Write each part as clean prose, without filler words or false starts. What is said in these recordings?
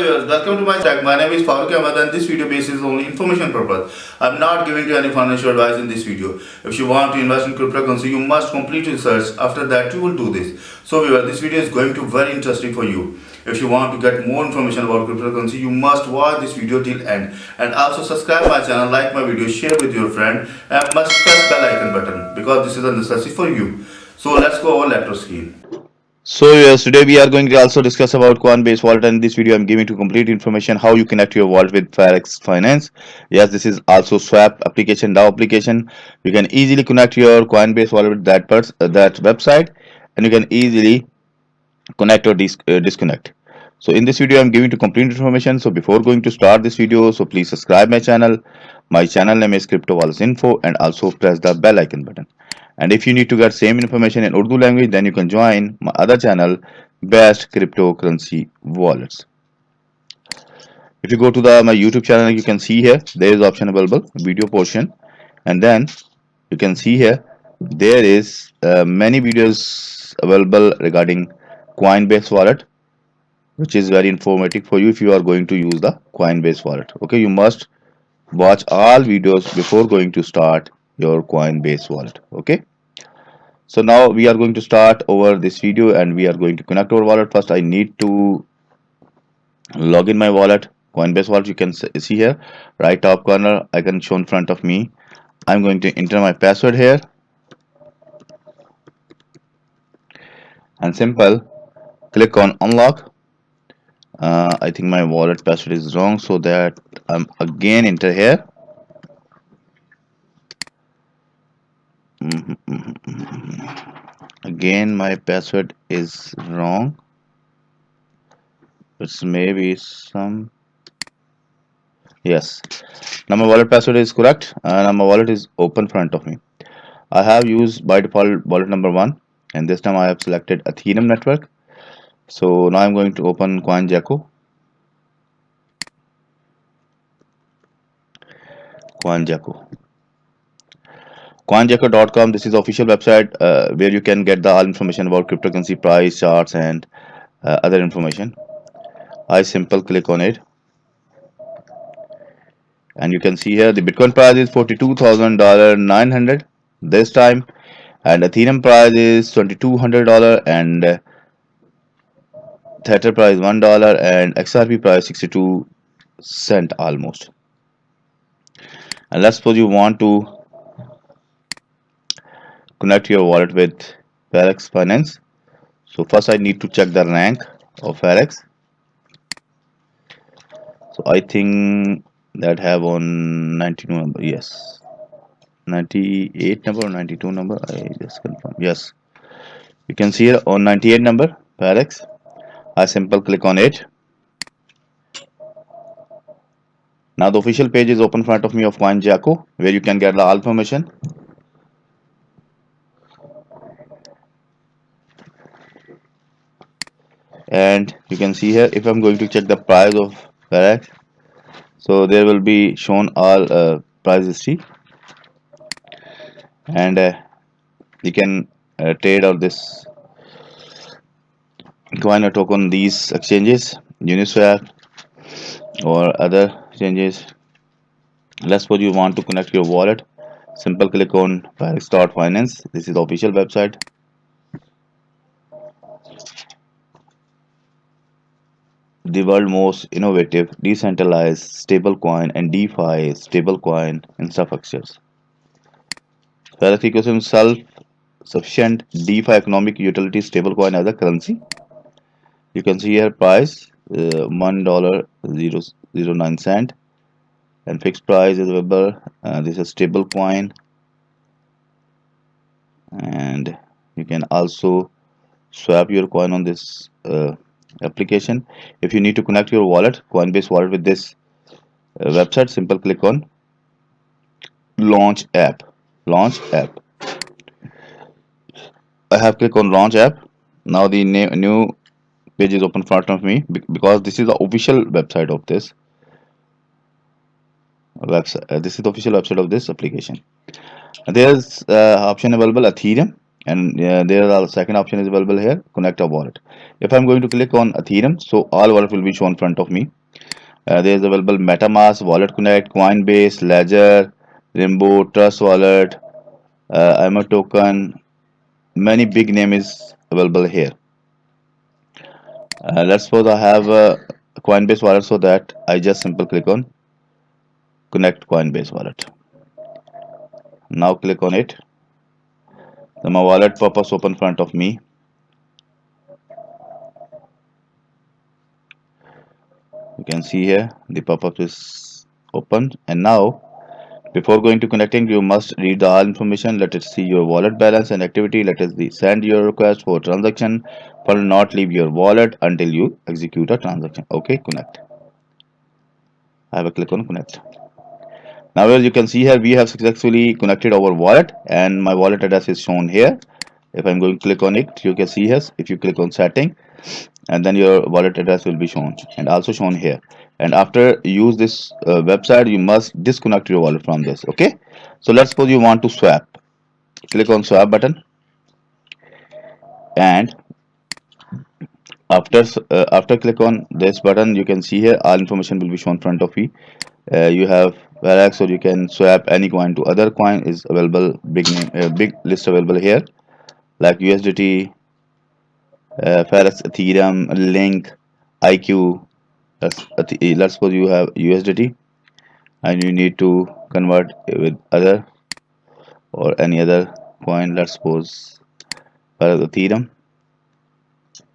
viewers, welcome to my channel. My name is Farooq Ahmed and this video basis is only information purpose. I'm not giving you any financial advice in this video. If you want to invest in cryptocurrency, you must complete research. After that, you will do this. So viewers, this video is going to be very interesting for you. If you want to get more information about cryptocurrency, you must watch this video till end. And also subscribe my channel, like my video, share with your friend, and must press bell icon button because this is a necessity for you. So let's go over laptop screen. So yes, today we are going to also discuss about Coinbase Wallet, and in this video I'm giving to complete information how you connect your wallet with Frax Finance. Yes, this is also swap application, DAO application. You can easily connect your Coinbase wallet with that website, and you can easily connect or disconnect. So in this video I'm giving to complete information. So before going to start this video, so please subscribe my channel. My channel name is Crypto Wallets Info, and also press the bell icon button. And if you need to get same information in Urdu language, then you can join my other channel, Best Cryptocurrency Wallets. If you go to my YouTube channel, you can see here there is option available video portion, and then you can see here there is many videos available regarding Coinbase Wallet, which is very informative for you if you are going to use the Coinbase Wallet. Okay, you must watch all videos before going to start your Coinbase Wallet. Okay, so now we are going to start over this video and we are going to connect our wallet. First I need to log in my wallet, Coinbase Wallet. You can see here right top corner icon shown in front of me. I'm going to enter my password here and simple click on unlock. I think my wallet password is wrong, so that I'm again enter here. Again my password is wrong. It's maybe some, yes, now my wallet password is correct and now my wallet is open front of me. I have used by default wallet number 1, and this time I have selected Ethereum network. So now I'm going to open CoinGecko. CoinGecko.com. This is the official website where you can get the all information about cryptocurrency price charts and other information. I simple click on it, and you can see here the Bitcoin price is $42,900 this time, and Ethereum price is $2,200, and Tether price $1, and XRP price 62 cent almost. And let's suppose you want to connect your wallet with Frax Finance. So first I need to check the rank of Frax. So I think that have on 92 number, yes, 98 number or 92 number, I just confirm, yes, you can see here on 98 number Frax. I simple click on it. Now the official page is open in front of me of CoinGecko, where you can get the all information. And you can see here if I'm going to check the price of Frax, so there will be shown all price history, and you can trade or this coin or token these exchanges, Uniswap or other exchanges. Let's suppose you want to connect your wallet, simple click on Frax.finance. This is the official website. The world most innovative decentralized stablecoin and DeFi stablecoin infrastructures. Frax ecosystem self-sufficient DeFi economic utility stablecoin as a currency. You can see here price $1.009, and fixed price is available. This is stable coin, and you can also swap your coin on this application. If you need to connect your wallet, Coinbase wallet, with this website, simple click on launch app. I have clicked on launch app. Now the new page is open in front of me because this is the official website of this website. This is the official website of this application. There's option available Ethereum and there are second option is available here, connect a wallet. If I'm going to click on Ethereum, so all wallet will be shown in front of me. There is available MetaMask, Wallet Connect, Coinbase, Ledger, Rimbo, Trust Wallet, I'm a token. Many big name is available here. Let's suppose I have a Coinbase wallet, so that I just simple click on connect Coinbase wallet. Now click on it. Then my wallet pop-ups open in front of me. You can see here the pop-up is open, and now before going to connecting, you must read the all information. Let it see your wallet balance and activity. Let it send your request for transaction. Will not leave your wallet until you execute a transaction. Okay, connect. I have a click on connect. Now as you can see here, we have successfully connected our wallet, and my wallet address is shown here. If I'm going to click on it, you can see here, if you click on setting, and then your wallet address will be shown and also shown here. And after use this website, you must disconnect your wallet from this. Okay, so let's suppose you want to swap. Click on swap button, and after click on this button, you can see here all information will be shown in front of you. You have Frax, or you can swap any coin to other coin is available. Big name, big list available here, like USDT, Frax, Ethereum, Link, IQ. Let's suppose you have USDT and you need to convert with other or any other coin. Let's suppose Ethereum.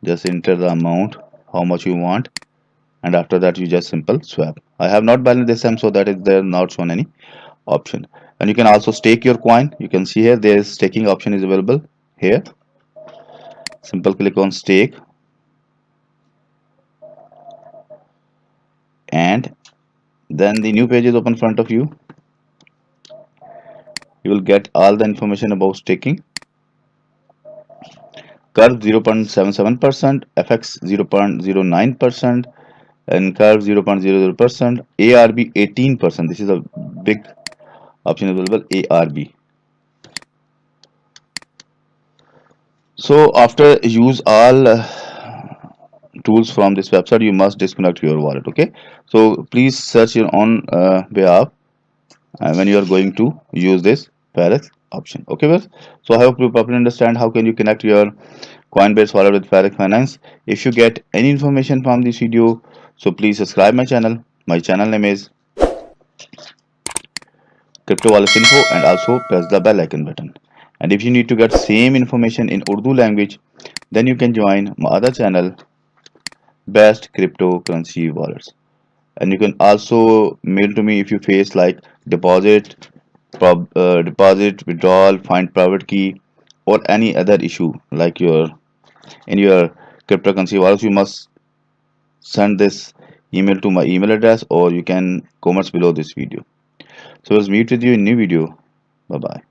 Just enter the amount, how much you want, and after that you just simple swap. I have not balanced this time, so that is there not shown any option. And you can also stake your coin. You can see here there is staking option is available here. Simple click on stake, and then the new page is open in front of you. You will get all the information about staking. Curve 0.77%, FX 0.09%, and curve 0.00%, ARB 18%. This is a big option available, ARB. So after use all tools from this website, you must disconnect your wallet. Okay, so please search your own behalf when you are going to use this Frax option. Okay, well, so I hope you properly understand how can you connect your Coinbase wallet with Frax Finance. If you get any information from this video, so please subscribe my channel. My channel name is Crypto Wallet Info, and also press the bell icon button. And if you need to get same information in Urdu language, then you can join my other channel, Best Cryptocurrency Wallets. And you can also mail to me if you face like deposit, deposit, withdrawal, find private key, or any other issue like your in your cryptocurrency wallets. You must send this email to my email address, or you can comment below this video. So let's meet with you in new video. Bye bye.